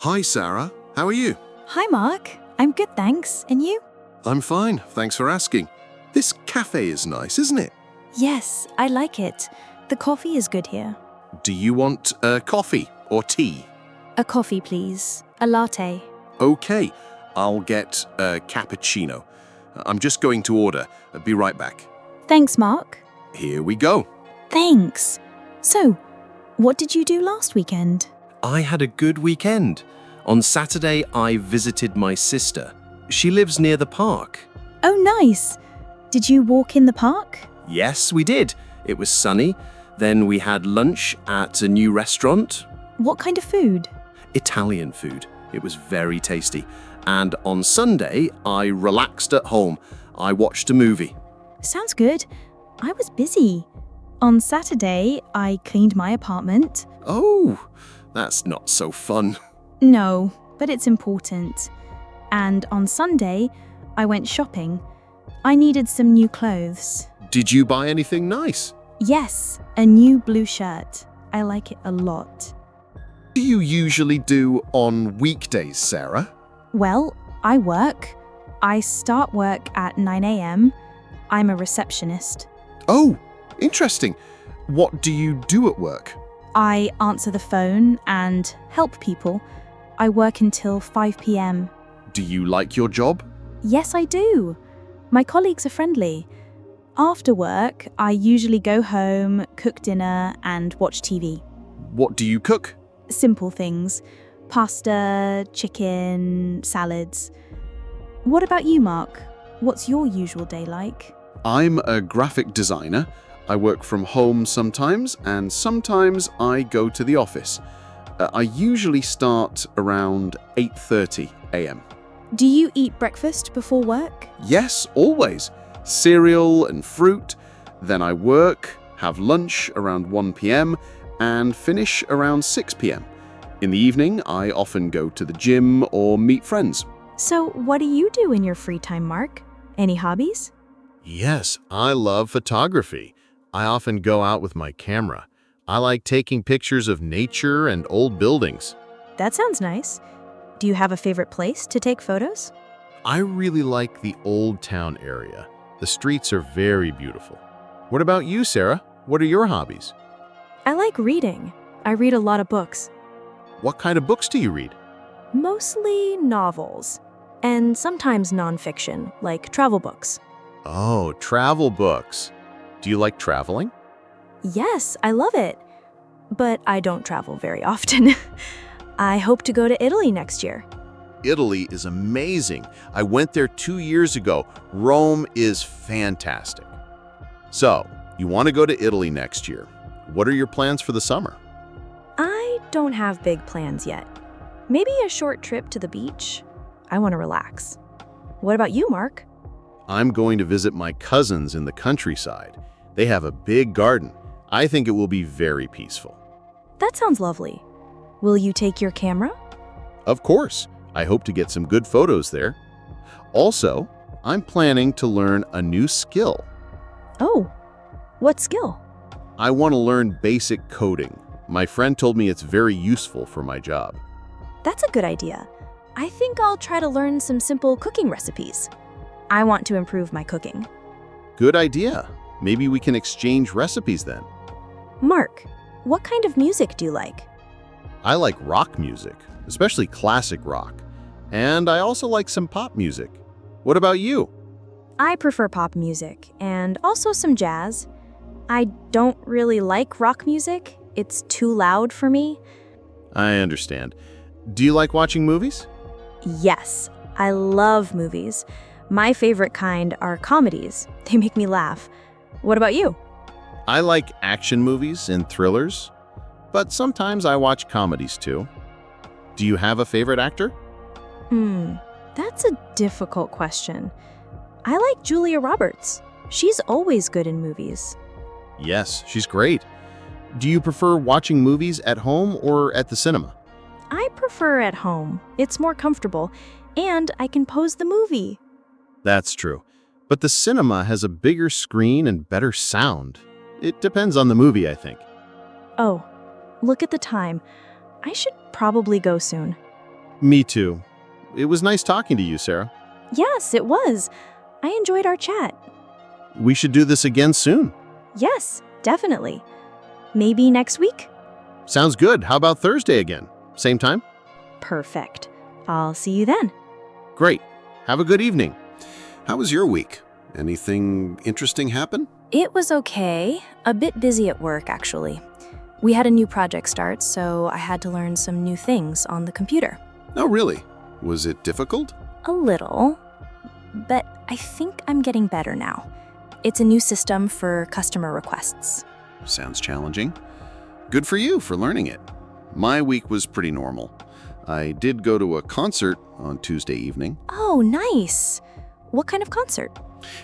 Hi, Sarah. How are you? Hi, Mark. I'm good, thanks. And you? I'm fine, thanks for asking. This cafe is nice, isn't it? Yes, I like it. The coffee is good here. Do you want coffee or tea? A coffee, please. A latte. Okay, I'll get a cappuccino. I'm just going to order. Be right back. Thanks, Mark. Here we go. Thanks. So, what did you do last weekend? I had a good weekend. On Saturday, I visited my sister. She lives near the park. Oh, nice. Did you walk in the park? Yes, we did. It was sunny. Then we had lunch at a new restaurant. What kind of food? Italian food. It was very tasty. And on Sunday, I relaxed at home. I watched a movie. Sounds good. I was busy. On Saturday, I cleaned my apartment. Oh, that's not so fun. No, but it's important. And on Sunday, I went shopping. I needed some new clothes. Did you buy anything nice? Yes, a new blue shirt. I like it a lot. What do you usually do on weekdays, Sarah? Well, I work. I start work at 9 a.m. I'm a receptionist. Oh, interesting. What do you do at work? I answer the phone and help people. I work until 5 p.m. Do you like your job? Yes, I do. My colleagues are friendly. After work, I usually go home, cook dinner, and watch TV. What do you cook? Simple things. Pasta, chicken, salads. What about you, Mark? What's your usual day like? I'm a graphic designer. I work from home sometimes, and sometimes I go to the office. I usually start around 8:30 a.m. Do you eat breakfast before work? Yes, always. Cereal and fruit. Then I work, have lunch around 1 p.m., and finish around 6 p.m. In the evening, I often go to the gym or meet friends. So, what do you do in your free time, Mark? Any hobbies? Yes, I love photography. I often go out with my camera. I like taking pictures of nature and old buildings. That sounds nice. Do you have a favorite place to take photos? I really like the Old Town area. The streets are very beautiful. What about you, Sarah? What are your hobbies? I like reading. I read a lot of books. What kind of books do you read? Mostly novels. And sometimes nonfiction, like travel books. Oh, travel books. Do you like traveling? Yes, I love it. But I don't travel very often. I hope to go to Italy next year. Italy is amazing. I went there 2 years ago. Rome is fantastic. So, you want to go to Italy next year. What are your plans for the summer? I don't have big plans yet. Maybe a short trip to the beach. I want to relax. What about you, Mark? I'm going to visit my cousins in the countryside. They have a big garden. I think it will be very peaceful. That sounds lovely. Will you take your camera? Of course, I hope to get some good photos there. Also, I'm planning to learn a new skill. Oh, what skill? I want to learn basic coding. My friend told me it's very useful for my job. That's a good idea. I think I'll try to learn some simple cooking recipes. I want to improve my cooking. Good idea. Maybe we can exchange recipes then. Mark, what kind of music do you like? I like rock music, especially classic rock. And I also like some pop music. What about you? I prefer pop music and also some jazz. I don't really like rock music. It's too loud for me. I understand. Do you like watching movies? Yes, I love movies. My favorite kind are comedies. They make me laugh. What about you? I like action movies and thrillers, but sometimes I watch comedies too. Do you have a favorite actor? That's a difficult question. I like Julia Roberts. She's always good in movies. Yes, she's great. Do you prefer watching movies at home or at the cinema? I prefer at home. It's more comfortable, and I can pause the movie. That's true. But the cinema has a bigger screen and better sound. It depends on the movie, I think. Oh, look at the time. I should probably go soon. Me too. It was nice talking to you, Sarah. Yes, it was. I enjoyed our chat. We should do this again soon. Yes, definitely. Maybe next week? Sounds good. How about Thursday again? Same time? Perfect. I'll see you then. Great. Have a good evening. How was your week? Anything interesting happen? It was okay. A bit busy at work, actually. We had a new project start, so I had to learn some new things on the computer. Oh, really? Was it difficult? A little, but I think I'm getting better now. It's a new system for customer requests. Sounds challenging. Good for you for learning it. My week was pretty normal. I did go to a concert on Tuesday evening. Oh, nice. What kind of concert?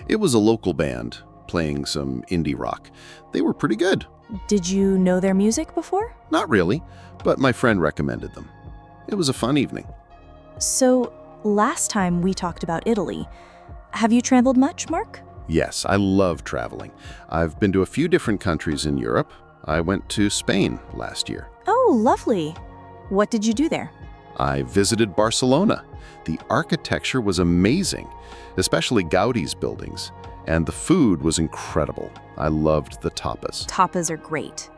It was a local band playing some indie rock. They were pretty good. Did you know their music before? Not really, but my friend recommended them. It was a fun evening. So, last time we talked about Italy. Have you traveled much, Mark? Yes, I love traveling. I've been to a few different countries in Europe. I went to Spain last year. Oh, lovely. What did you do there? I visited Barcelona. The architecture was amazing, especially Gaudi's buildings, and the food was incredible. I loved the tapas. Tapas are great.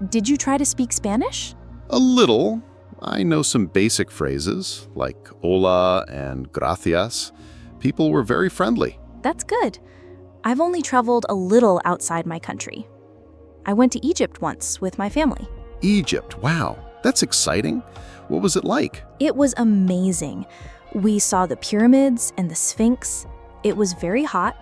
Did you try to speak Spanish? A little. I know some basic phrases like hola and gracias. People were very friendly. That's good. I've only traveled a little outside my country. I went to Egypt once with my family. Egypt, wow, that's exciting. What was it like? It was amazing. We saw the pyramids and the Sphinx. It was very hot,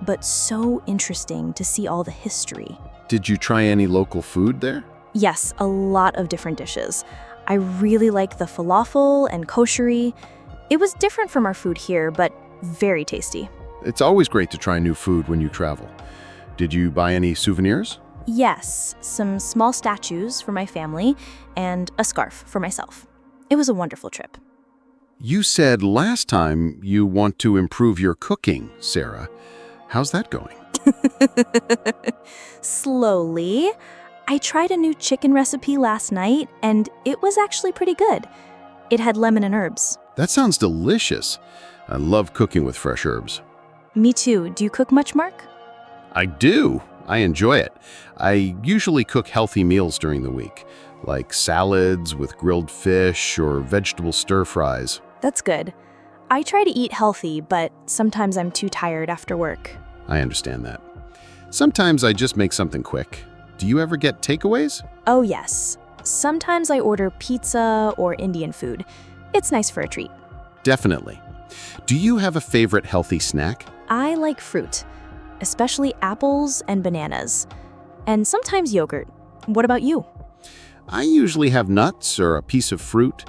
but so interesting to see all the history. Did you try any local food there? Yes, a lot of different dishes. I really like the falafel and kosheri. It was different from our food here, but very tasty. It's always great to try new food when you travel. Did you buy any souvenirs? Yes, some small statues for my family and a scarf for myself. It was a wonderful trip. You said last time you want to improve your cooking, Sarah. How's that going? Slowly. I tried a new chicken recipe last night, and it was actually pretty good. It had lemon and herbs. That sounds delicious. I love cooking with fresh herbs. Me too. Do you cook much, Mark? I do. I enjoy it. I usually cook healthy meals during the week, like salads with grilled fish or vegetable stir-fries. That's good. I try to eat healthy, but sometimes I'm too tired after work. I understand that. Sometimes I just make something quick. Do you ever get takeaways? Oh, yes. Sometimes I order pizza or Indian food. It's nice for a treat. Definitely. Do you have a favorite healthy snack? I like fruit, especially apples and bananas, and sometimes yogurt. What about you? I usually have nuts or a piece of fruit.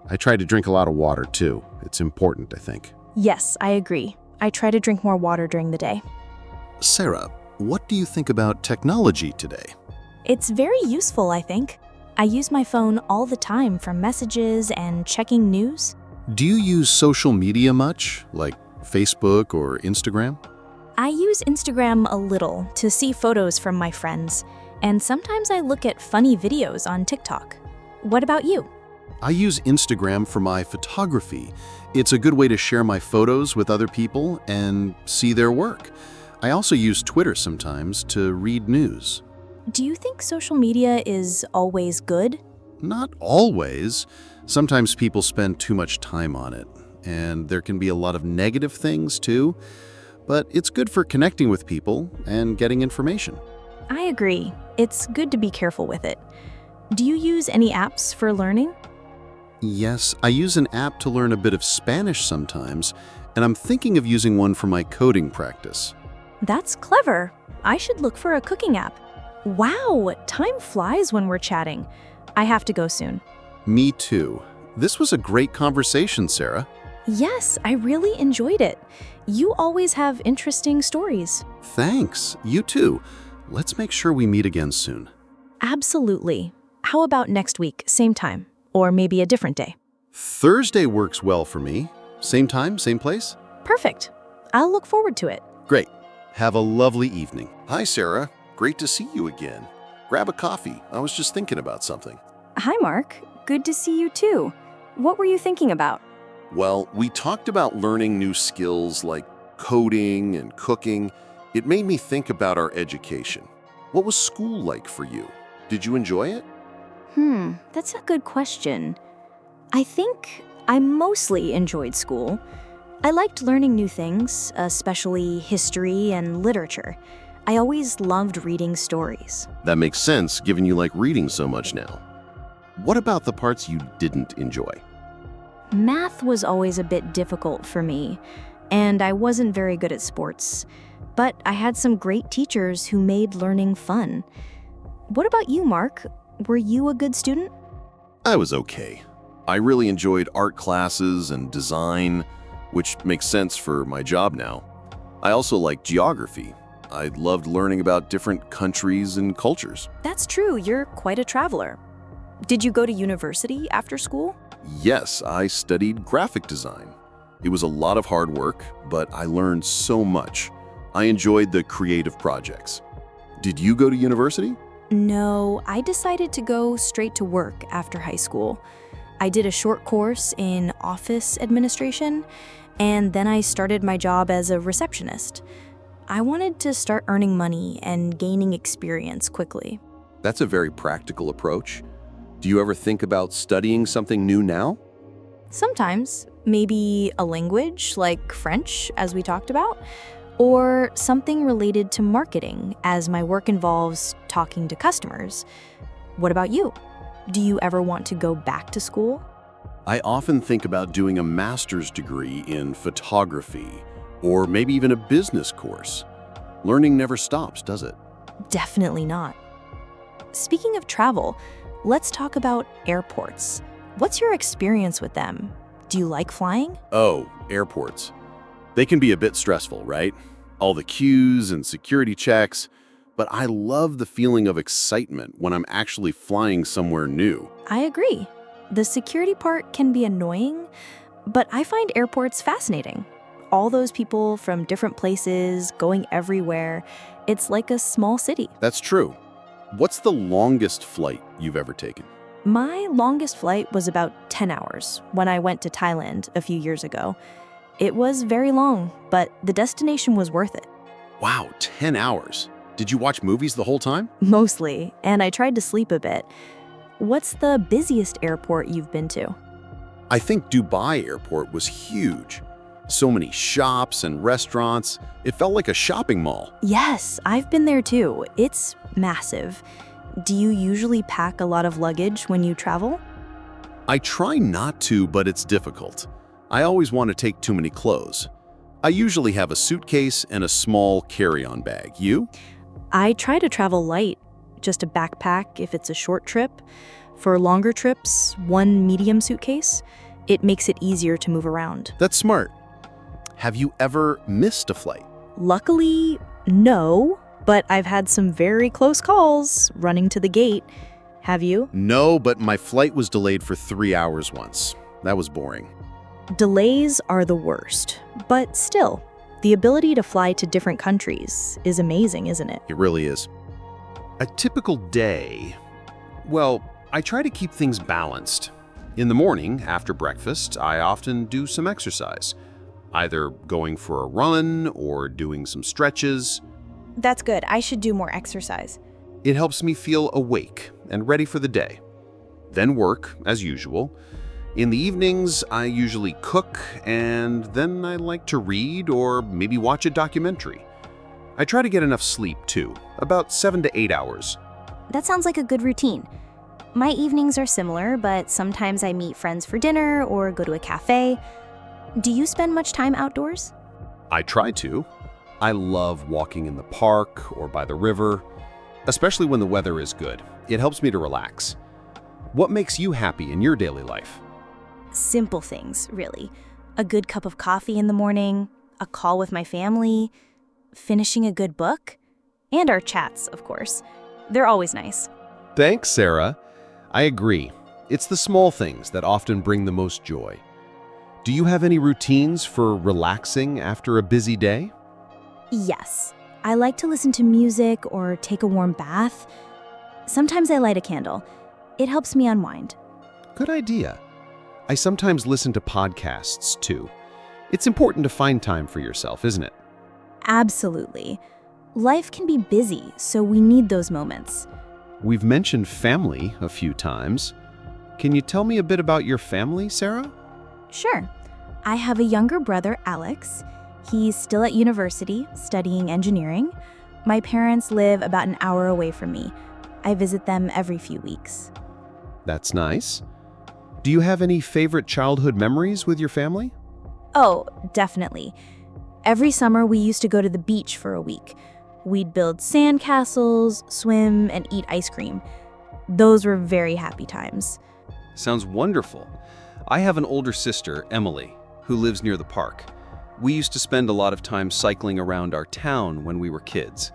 I try to drink a lot of water, too. It's important, I think. Yes, I agree. I try to drink more water during the day. Sarah, what do you think about technology today? It's very useful, I think. I use my phone all the time for messages and checking news. Do you use social media much, like Facebook or Instagram? I use Instagram a little to see photos from my friends, and sometimes I look at funny videos on TikTok. What about you? I use Instagram for my photography. It's a good way to share my photos with other people and see their work. I also use Twitter sometimes to read news. Do you think social media is always good? Not always. Sometimes people spend too much time on it, and there can be a lot of negative things too. But it's good for connecting with people and getting information. I agree. It's good to be careful with it. Do you use any apps for learning? Yes, I use an app to learn a bit of Spanish sometimes, and I'm thinking of using one for my coding practice. That's clever. I should look for a cooking app. Wow, time flies when we're chatting. I have to go soon. Me too. This was a great conversation, Sarah. Yes, I really enjoyed it. You always have interesting stories. Thanks. You too. Let's make sure we meet again soon. Absolutely. How about next week, same time? Or maybe a different day? Thursday works well for me. Same time, same place? Perfect. I'll look forward to it. Great. Have a lovely evening. Hi, Sarah. Great to see you again. Grab a coffee. I was just thinking about something. Hi, Mark. Good to see you too. What were you thinking about? Well, we talked about learning new skills like coding and cooking. It made me think about our education. What was school like for you? Did you enjoy it? That's a good question. I think I mostly enjoyed school. I liked learning new things, especially history and literature. I always loved reading stories. That makes sense, given you like reading so much now. What about the parts you didn't enjoy? Math was always a bit difficult for me, and I wasn't very good at sports. But I had some great teachers who made learning fun. What about you, Mark? Were you a good student? I was okay. I really enjoyed art classes and design, which makes sense for my job now. I also liked geography. I loved learning about different countries and cultures. That's true, you're quite a traveler. Did you go to university after school? Yes, I studied graphic design. It was a lot of hard work, but I learned so much. I enjoyed the creative projects. Did you go to university? No, I decided to go straight to work after high school. I did a short course in office administration, and then I started my job as a receptionist. I wanted to start earning money and gaining experience quickly. That's a very practical approach. Do you ever think about studying something new now? Sometimes, maybe a language like French, as we talked about, or something related to marketing, as my work involves talking to customers. What about you? Do you ever want to go back to school? I often think about doing a master's degree in photography, or maybe even a business course. Learning never stops, does it? Definitely not. Speaking of travel, let's talk about airports. What's your experience with them? Do you like flying? Oh, airports. They can be a bit stressful, right? All the queues and security checks, but I love the feeling of excitement when I'm actually flying somewhere new. I agree. The security part can be annoying, but I find airports fascinating. All those people from different places, going everywhere. It's like a small city. That's true. What's the longest flight you've ever taken? My longest flight was about 10 hours when I went to Thailand a few years ago. It was very long, but the destination was worth it. Wow, 10 hours. Did you watch movies the whole time? Mostly, and I tried to sleep a bit. What's the busiest airport you've been to? I think Dubai airport was huge. So many shops and restaurants. It felt like a shopping mall. Yes, I've been there too. It's massive. Do you usually pack a lot of luggage when you travel? I try not to, but it's difficult. I always want to take too many clothes. I usually have a suitcase and a small carry-on bag. You? I try to travel light, just a backpack if it's a short trip. For longer trips, one medium suitcase. It makes it easier to move around. That's smart. Have you ever missed a flight? Luckily, no, but I've had some very close calls running to the gate. Have you? No, but my flight was delayed for 3 hours once. That was boring. Delays are the worst, but still, the ability to fly to different countries is amazing, isn't it? It really is. A typical day, well, I try to keep things balanced. In the morning, after breakfast, I often do some exercise, either going for a run or doing some stretches. That's good. I should do more exercise. It helps me feel awake and ready for the day. Then work, as usual. In the evenings, I usually cook, and then I like to read or maybe watch a documentary. I try to get enough sleep, too, about 7 to 8 hours. That sounds like a good routine. My evenings are similar, but sometimes I meet friends for dinner or go to a cafe. Do you spend much time outdoors? I try to. I love walking in the park or by the river, especially when the weather is good. It helps me to relax. What makes you happy in your daily life? Simple things, really. A good cup of coffee in the morning, a call with my family, finishing a good book, and our chats, of course. They're always nice. Thanks, Sarah. I agree. It's the small things that often bring the most joy. Do you have any routines for relaxing after a busy day? Yes. I like to listen to music or take a warm bath. Sometimes I light a candle. It helps me unwind. Good idea. I sometimes listen to podcasts too. It's important to find time for yourself, isn't it? Absolutely. Life can be busy, so we need those moments. We've mentioned family a few times. Can you tell me a bit about your family, Sarah? Sure. I have a younger brother, Alex. He's still at university, studying engineering. My parents live about an hour away from me. I visit them every few weeks. That's nice. Do you have any favorite childhood memories with your family? Oh, definitely. Every summer, we used to go to the beach for a week. We'd build sand castles, swim, and eat ice cream. Those were very happy times. Sounds wonderful. I have an older sister, Emily, who lives near the park. We used to spend a lot of time cycling around our town when we were kids.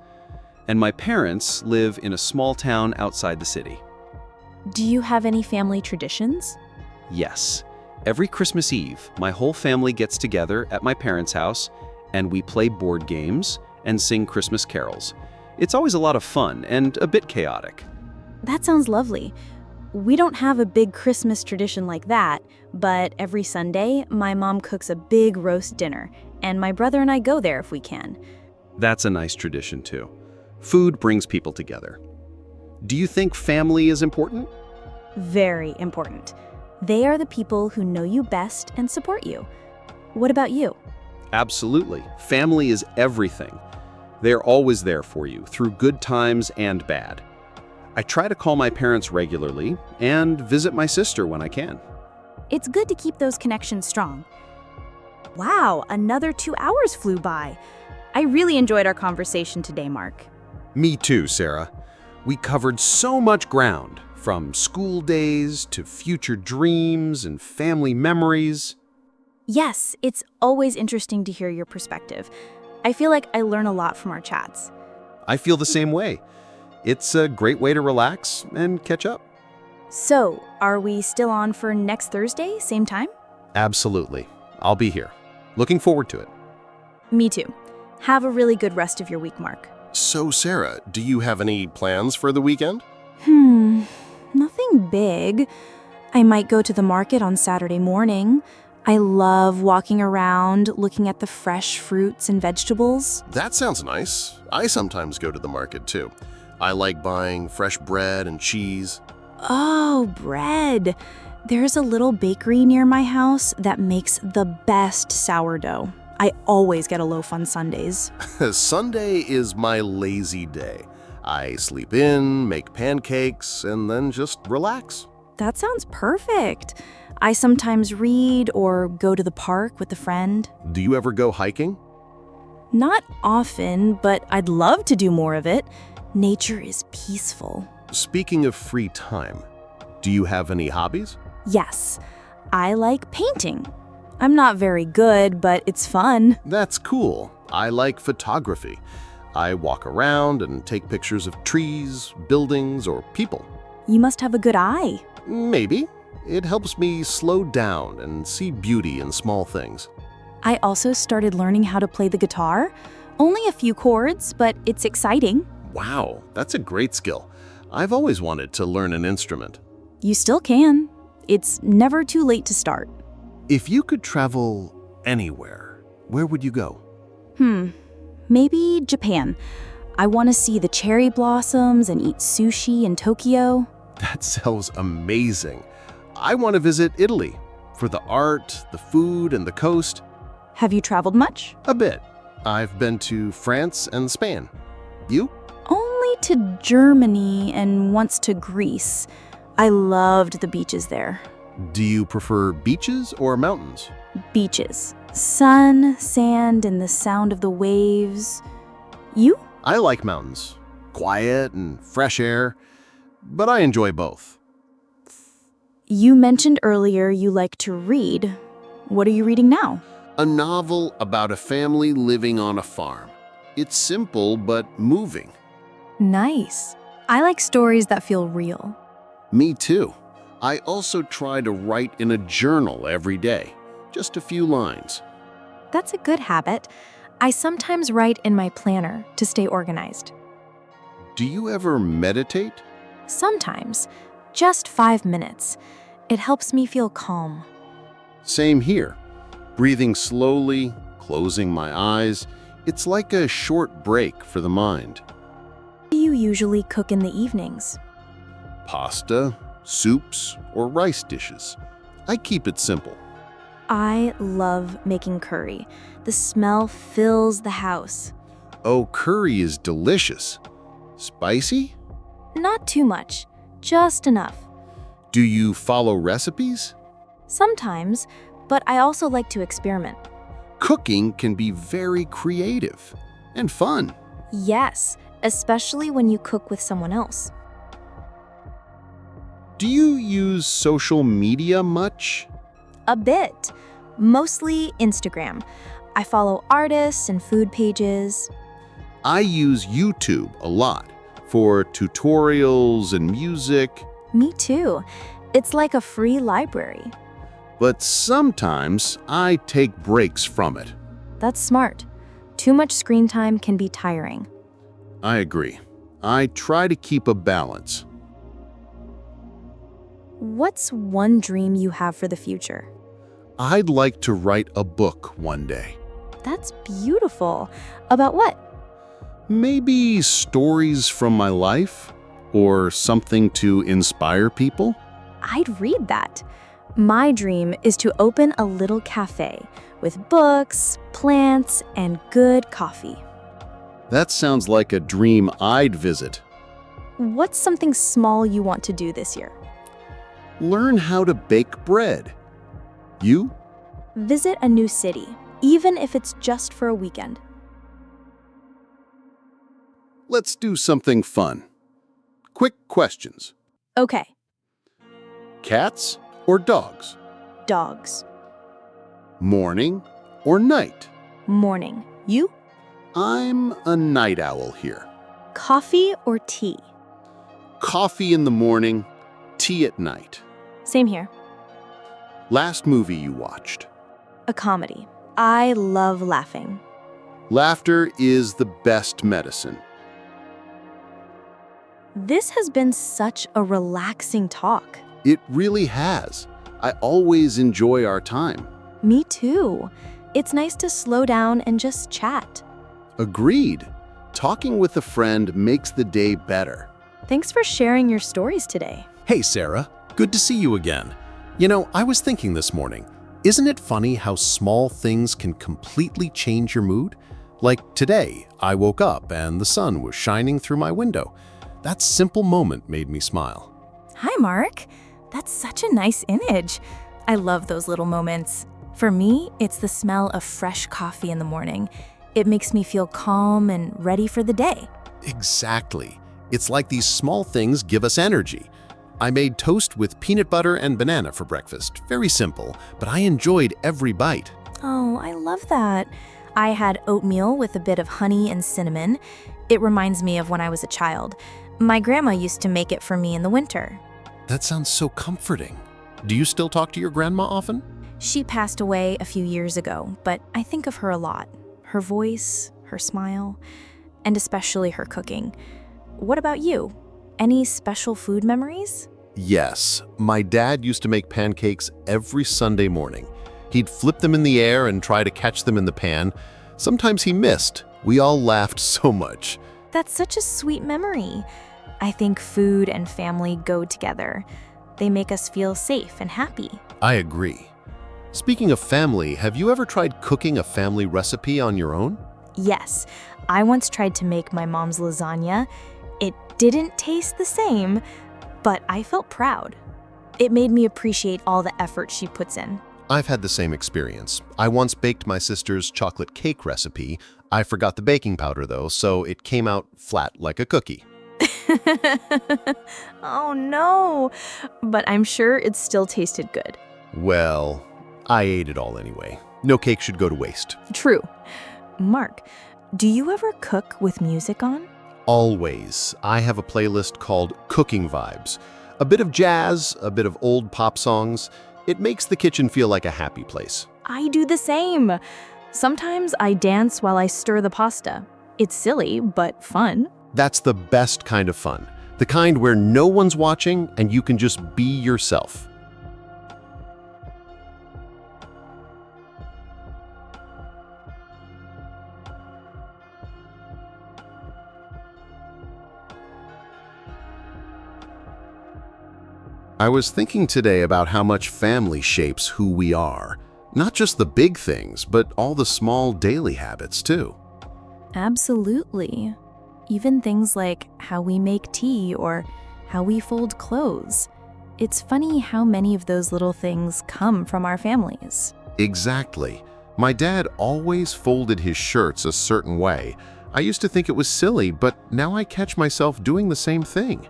And my parents live in a small town outside the city. Do you have any family traditions? Yes. Every Christmas Eve, my whole family gets together at my parents' house, and we play board games and sing Christmas carols. It's always a lot of fun and a bit chaotic. That sounds lovely. We don't have a big Christmas tradition like that, but every Sunday, my mom cooks a big roast dinner, and my brother and I go there if we can. That's a nice tradition, too. Food brings people together. Do you think family is important? Very important. They are the people who know you best and support you. What about you? Absolutely. Family is everything. They're always there for you, through good times and bad. I try to call my parents regularly and visit my sister when I can. It's good to keep those connections strong. Wow, another 2 hours flew by. I really enjoyed our conversation today, Mark. Me too, Sarah. We covered so much ground, from school days to future dreams and family memories. Yes, it's always interesting to hear your perspective. I feel like I learn a lot from our chats. I feel the same way. It's a great way to relax and catch up. So, are we still on for next Thursday, same time? Absolutely. I'll be here. Looking forward to it. Me too. Have a really good rest of your week, Mark. So, Sarah, do you have any plans for the weekend? Nothing big. I might go to the market on Saturday morning. I love walking around, looking at the fresh fruits and vegetables. That sounds nice. I sometimes go to the market too. I like buying fresh bread and cheese. Oh, bread. There's a little bakery near my house that makes the best sourdough. I always get a loaf on Sundays. Sunday is my lazy day. I sleep in, make pancakes, and then just relax. That sounds perfect. I sometimes read or go to the park with a friend. Do you ever go hiking? Not often, but I'd love to do more of it. Nature is peaceful. Speaking of free time, do you have any hobbies? Yes, I like painting. I'm not very good, but it's fun. That's cool. I like photography. I walk around and take pictures of trees, buildings, or people. You must have a good eye. Maybe. It helps me slow down and see beauty in small things. I also started learning how to play the guitar. Only a few chords, but it's exciting. Wow, that's a great skill. I've always wanted to learn an instrument. You still can. It's never too late to start. If you could travel anywhere, where would you go? Maybe Japan. I want to see the cherry blossoms and eat sushi in Tokyo. That sounds amazing. I want to visit Italy for the art, the food, and the coast. Have you traveled much? A bit. I've been to France and Spain. You? Only to Germany and once to Greece. I loved the beaches there. Do you prefer beaches or mountains? Beaches. Sun, sand, and the sound of the waves. You? I like mountains. Quiet and fresh air. But I enjoy both. You mentioned earlier you like to read. What are you reading now? A novel about a family living on a farm. It's simple but moving. Nice. I like stories that feel real. Me too. I also try to write in a journal every day. Just a few lines. That's a good habit. I sometimes write in my planner to stay organized. Do you ever meditate? Sometimes. Just 5 minutes. It helps me feel calm. Same here. Breathing slowly, closing my eyes, it's like a short break for the mind. What do you usually cook in the evenings? Pasta, soups, or rice dishes. I keep it simple. I love making curry. The smell fills the house. Oh, curry is delicious. Spicy? Not too much, just enough. Do you follow recipes? Sometimes, but I also like to experiment. Cooking can be very creative and fun. Yes, especially when you cook with someone else. Do you use social media much? A bit. Mostly Instagram. I follow artists and food pages. I use YouTube a lot for tutorials and music, Me too. It's like a free library. but sometimes I take breaks from it. That's smart. Too much screen time can be tiring. I agree. I try to keep a balance. What's one dream you have for the future? I'd like to write a book one day. That's beautiful. About what? Maybe stories from my life or something to inspire people. I'd read that. My dream is to open a little cafe with books, plants, and good coffee. That sounds like a dream I'd visit. What's something small you want to do this year? Learn how to bake bread. You? Visit a new city, even if it's just for a weekend. Let's do something fun. Quick questions. Okay, Cats or dogs? dogs. Morning or night? Morning. You? I'm a night owl here. Coffee or tea? Coffee in the morning, tea at night. Same here. Last movie you watched? A comedy. I love laughing. Laughter is the best medicine. This has been such a relaxing talk. It really has. I always enjoy our time. Me too. It's nice to slow down and just chat. Agreed. Talking with a friend makes the day better. Thanks for sharing your stories today. Hey, Sarah. Good to see you again. You know, I was thinking this morning, isn't it funny how small things can completely change your mood? Like today, I woke up and the sun was shining through my window. That simple moment made me smile. Hi, Mark. That's such a nice image. I love those little moments. For me, it's the smell of fresh coffee in the morning. It makes me feel calm and ready for the day. Exactly. It's like these small things give us energy. I made toast with peanut butter and banana for breakfast. Very simple, but I enjoyed every bite. Oh, I love that. I had oatmeal with a bit of honey and cinnamon. It reminds me of when I was a child. My grandma used to make it for me in the winter. That sounds so comforting. Do you still talk to your grandma often? She passed away a few years ago, but I think of her a lot. Her voice, her smile, and especially her cooking. What about you? Any special food memories? Yes, my dad used to make pancakes every Sunday morning. He'd flip them in the air and try to catch them in the pan. Sometimes he missed. We all laughed so much. That's such a sweet memory. I think food and family go together. They make us feel safe and happy. I agree. Speaking of family, have you ever tried cooking a family recipe on your own? Yes, I once tried to make my mom's lasagna. It didn't taste the same, but I felt proud. It made me appreciate all the effort she puts in. I've had the same experience. I once baked my sister's chocolate cake recipe. I forgot the baking powder though, so it came out flat like a cookie. Oh no, but I'm sure it still tasted good. Well, I ate it all anyway. No cake should go to waste. True. Mark, do you ever cook with music on? Always. I have a playlist called Cooking Vibes. A bit of jazz, a bit of old pop songs. It makes the kitchen feel like a happy place. I do the same. Sometimes I dance while I stir the pasta. It's silly, but fun. That's the best kind of fun. The kind where no one's watching and you can just be yourself. I was thinking today about how much family shapes who we are. Not just the big things, but all the small daily habits too. Absolutely. Even things like how we make tea or how we fold clothes. It's funny how many of those little things come from our families. Exactly. My dad always folded his shirts a certain way. I used to think it was silly, but now I catch myself doing the same thing.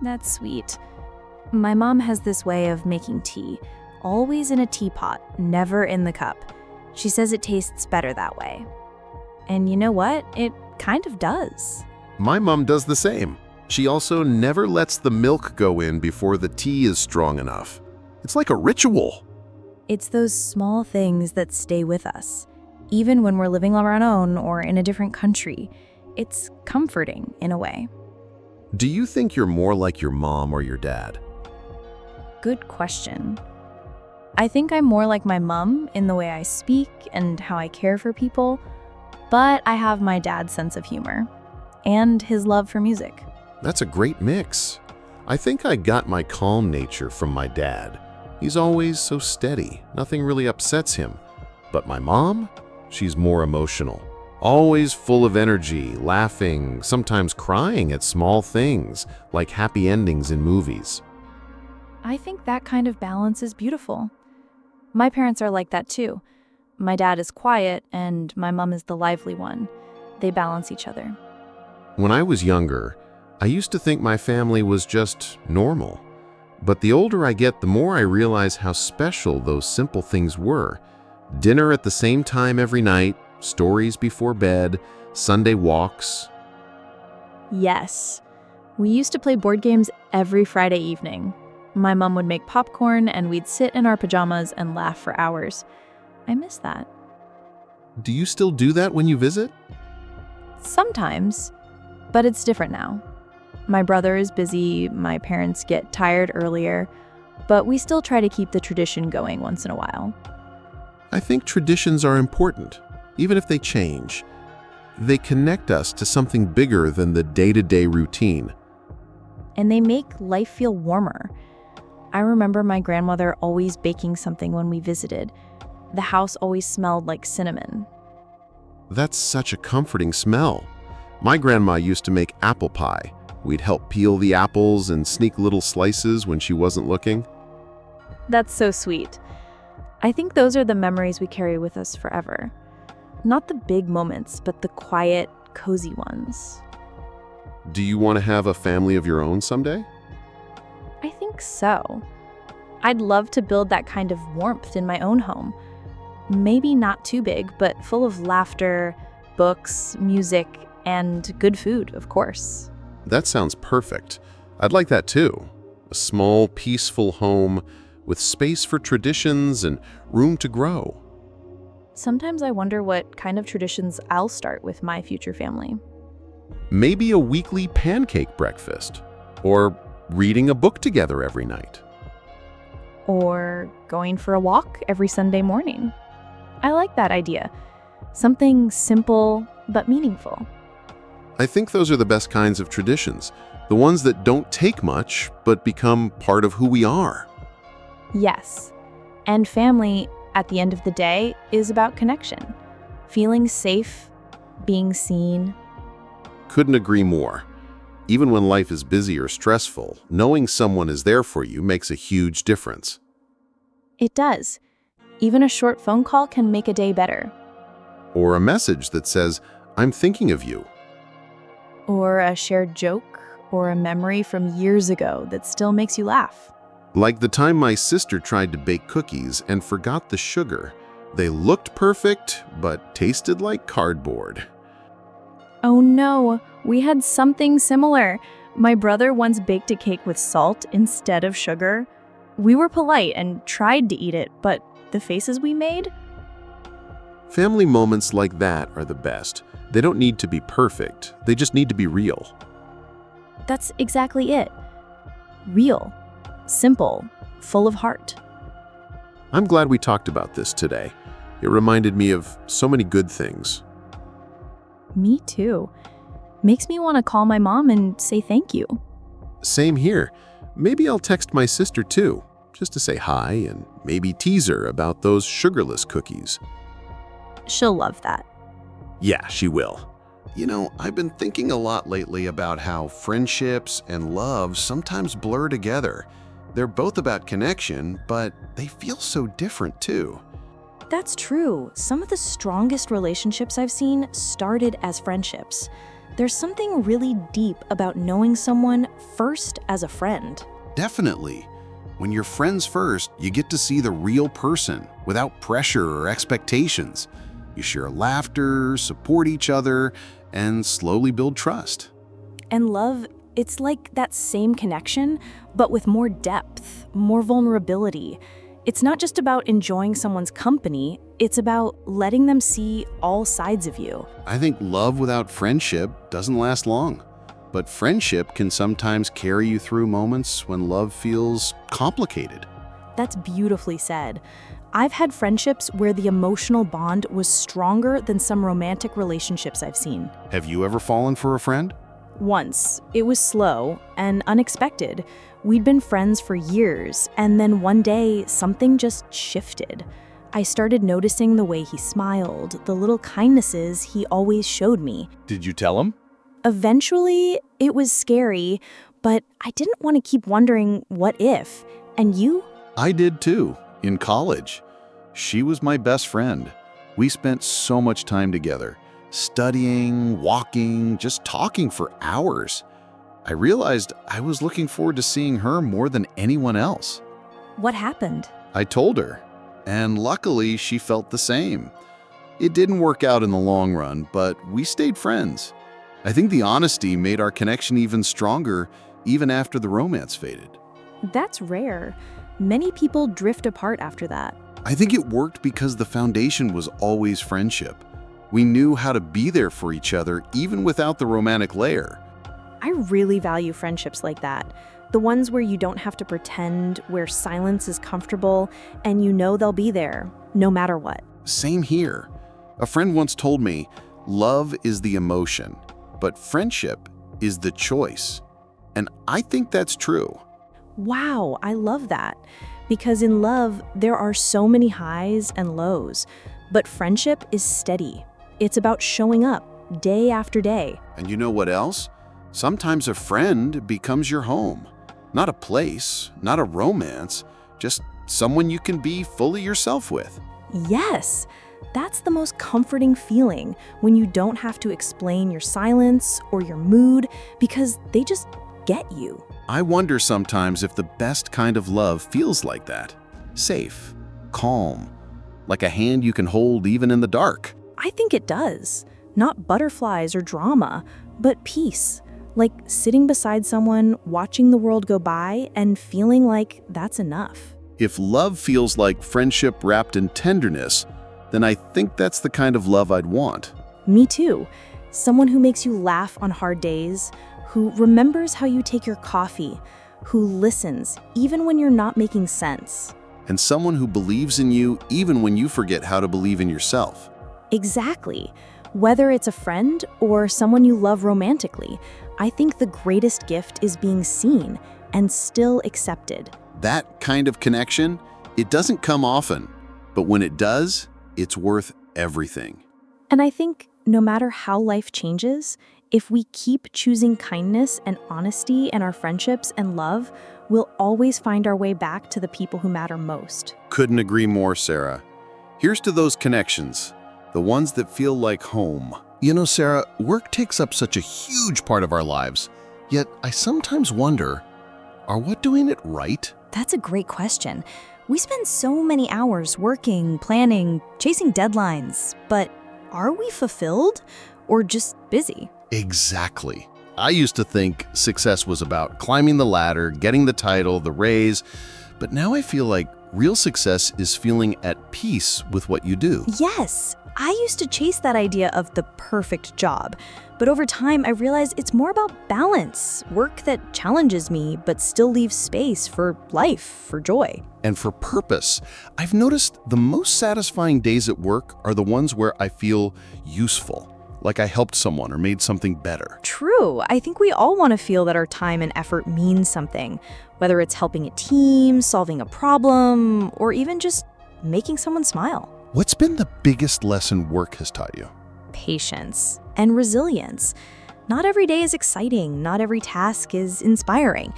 That's sweet. My mom has this way of making tea, always in a teapot, never in the cup. She says it tastes better that way. And you know what? It kind of does. My mom does the same. She also never lets the milk go in before the tea is strong enough. It's like a ritual. It's those small things that stay with us. Even when we're living on our own or in a different country, it's comforting in a way. Do you think you're more like your mom or your dad? Good question. I think I'm more like my mom in the way I speak and how I care for people, but I have my dad's sense of humor and his love for music. That's a great mix. I think I got my calm nature from my dad. He's always so steady, nothing really upsets him. But my mom? She's more emotional. Always full of energy, laughing, sometimes crying at small things, like happy endings in movies. I think that kind of balance is beautiful. My parents are like that too. My dad is quiet and my mom is the lively one. They balance each other. When I was younger, I used to think my family was just normal. But the older I get, the more I realize how special those simple things were. Dinner at the same time every night, stories before bed, Sunday walks. Yes. We used to play board games every Friday evening. My mom would make popcorn and we'd sit in our pajamas and laugh for hours. I miss that. Do you still do that when you visit? Sometimes, but it's different now. My brother is busy, my parents get tired earlier, but we still try to keep the tradition going once in a while. I think traditions are important, even if they change. They connect us to something bigger than the day-to-day routine. And they make life feel warmer. I remember my grandmother always baking something when we visited. The house always smelled like cinnamon. That's such a comforting smell. My grandma used to make apple pie. We'd help peel the apples and sneak little slices when she wasn't looking. That's so sweet. I think those are the memories we carry with us forever. Not the big moments, but the quiet, cozy ones. Do you want to have a family of your own someday? I think so. I'd love to build that kind of warmth in my own home. Maybe not too big, but full of laughter, books, music, and good food, of course. That sounds perfect. I'd like that too. A small, peaceful home with space for traditions and room to grow. Sometimes I wonder what kind of traditions I'll start with my future family. Maybe a weekly pancake breakfast, or reading a book together every night. Or going for a walk every Sunday morning. I like that idea. Something simple but meaningful. I think those are the best kinds of traditions, the ones that don't take much but become part of who we are. Yes. And family, at the end of the day, is about connection. Feeling safe, being seen. Couldn't agree more. Even when life is busy or stressful, knowing someone is there for you makes a huge difference. It does. Even a short phone call can make a day better. Or a message that says, "I'm thinking of you." Or a shared joke or a memory from years ago that still makes you laugh. Like the time my sister tried to bake cookies and forgot the sugar. They looked perfect, but tasted like cardboard. Oh no, we had something similar. My brother once baked a cake with salt instead of sugar. We were polite and tried to eat it, but the faces we made? Family moments like that are the best. They don't need to be perfect. They just need to be real. That's exactly it. Real, simple, full of heart. I'm glad we talked about this today. It reminded me of so many good things. Me too. Makes me want to call my mom and say thank you. Same here. Maybe I'll text my sister too, just to say hi and maybe tease her about those sugarless cookies. She'll love that. Yeah, she will. You know, I've been thinking a lot lately about how friendships and love sometimes blur together. They're both about connection, but they feel so different too. That's true. Some of the strongest relationships I've seen started as friendships. There's something really deep about knowing someone first as a friend. Definitely. When you're friends first, you get to see the real person without pressure or expectations. You share laughter, support each other, and slowly build trust. And love, it's like that same connection, but with more depth, more vulnerability. It's not just about enjoying someone's company, it's about letting them see all sides of you. I think love without friendship doesn't last long, but friendship can sometimes carry you through moments when love feels complicated. That's beautifully said. I've had friendships where the emotional bond was stronger than some romantic relationships I've seen. Have you ever fallen for a friend? Once, it was slow and unexpected. We'd been friends for years, and then one day, something just shifted. I started noticing the way he smiled, the little kindnesses he always showed me. Did you tell him? Eventually, it was scary, but I didn't want to keep wondering what if. And you? I did too, in college. She was my best friend. We spent so much time together, studying, walking, just talking for hours. I realized I was looking forward to seeing her more than anyone else. What happened? I told her, and luckily she felt the same. It didn't work out in the long run, but we stayed friends. I think the honesty made our connection even stronger, even after the romance faded. That's rare. Many people drift apart after that. I think it worked because the foundation was always friendship. We knew how to be there for each other even without the romantic layer. I really value friendships like that. The ones where you don't have to pretend, where silence is comfortable, and you know they'll be there, no matter what. Same here. A friend once told me, love is the emotion, but friendship is the choice. And I think that's true. Wow, I love that. Because in love, there are so many highs and lows, but friendship is steady. It's about showing up day after day. And you know what else? Sometimes a friend becomes your home. Not a place, not a romance, just someone you can be fully yourself with. Yes, that's the most comforting feeling when you don't have to explain your silence or your mood because they just get you. I wonder sometimes if the best kind of love feels like that. Safe, calm, like a hand you can hold even in the dark. I think it does. Not butterflies or drama, but peace. Like sitting beside someone, watching the world go by, and feeling like that's enough. If love feels like friendship wrapped in tenderness, then I think that's the kind of love I'd want. Me too. Someone who makes you laugh on hard days, who remembers how you take your coffee, who listens even when you're not making sense. And someone who believes in you even when you forget how to believe in yourself. Exactly. Whether it's a friend or someone you love romantically, I think the greatest gift is being seen and still accepted. That kind of connection, it doesn't come often, but when it does, it's worth everything. And I think no matter how life changes, if we keep choosing kindness and honesty in our friendships and love, we'll always find our way back to the people who matter most. Couldn't agree more, Sarah. Here's to those connections, the ones that feel like home. You know, Sarah, work takes up such a huge part of our lives, yet I sometimes wonder, are we doing it right? That's a great question. We spend so many hours working, planning, chasing deadlines, but are we fulfilled or just busy? Exactly. I used to think success was about climbing the ladder, getting the title, the raise, but now I feel like real success is feeling at peace with what you do. Yes, I used to chase that idea of the perfect job, but over time I realized it's more about balance, work that challenges me but still leaves space for life, for joy. And for purpose, I've noticed the most satisfying days at work are the ones where I feel useful. like I helped someone or made something better. True. I think we all want to feel that our time and effort means something, whether it's helping a team, solving a problem, or even just making someone smile. What's been the biggest lesson work has taught you? Patience and resilience. Not every day is exciting, not every task is inspiring,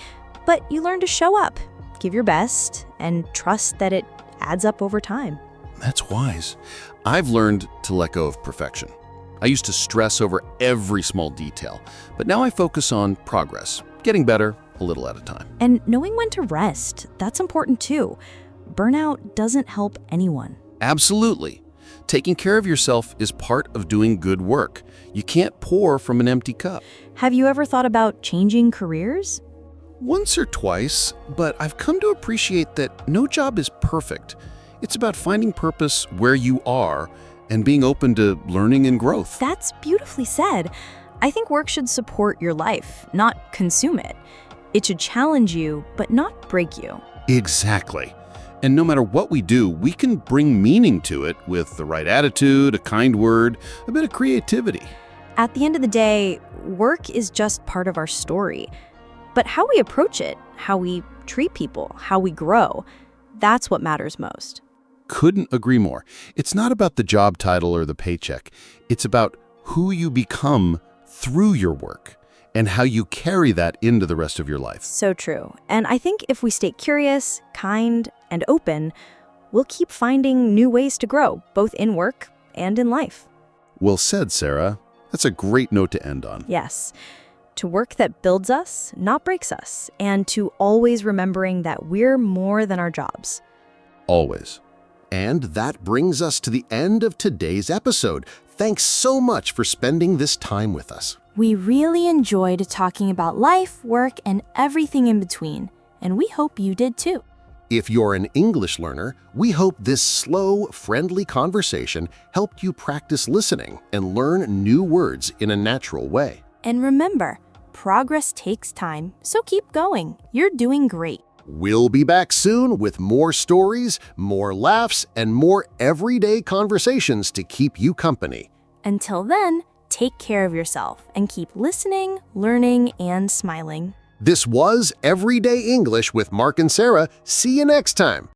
but you learn to show up, give your best, and trust that it adds up over time. That's wise. I've learned to let go of perfection. I used to stress over every small detail, but now I focus on progress, getting better a little at a time. And knowing when to rest, that's important too. Burnout doesn't help anyone. Absolutely. Taking care of yourself is part of doing good work. You can't pour from an empty cup. Have you ever thought about changing careers? Once or twice, but I've come to appreciate that no job is perfect. It's about finding purpose where you are and being open to learning and growth. That's beautifully said. I think work should support your life, not consume it. It should challenge you, but not break you. Exactly. And no matter what we do, we can bring meaning to it with the right attitude, a kind word, a bit of creativity. At the end of the day, work is just part of our story. But how we approach it, how we treat people, how we grow, that's what matters most. Couldn't agree more. It's not about the job title or the paycheck. It's about who you become through your work and how you carry that into the rest of your life. So true. And I think if we stay curious, kind, and open, we'll keep finding new ways to grow, both in work and in life. Well said, Sarah. That's a great note to end on. Yes. To work that builds us, not breaks us, and to always remembering that we're more than our jobs. Always. And that brings us to the end of today's episode. Thanks so much for spending this time with us. We really enjoyed talking about life, work, and everything in between, and we hope you did too. If you're an English learner, we hope this slow, friendly conversation helped you practice listening and learn new words in a natural way. And remember, progress takes time, so keep going. You're doing great. We'll be back soon with more stories, more laughs, and more everyday conversations to keep you company. Until then, take care of yourself and keep listening, learning, and smiling. This was Everyday English with Mark and Sarah. See you next time.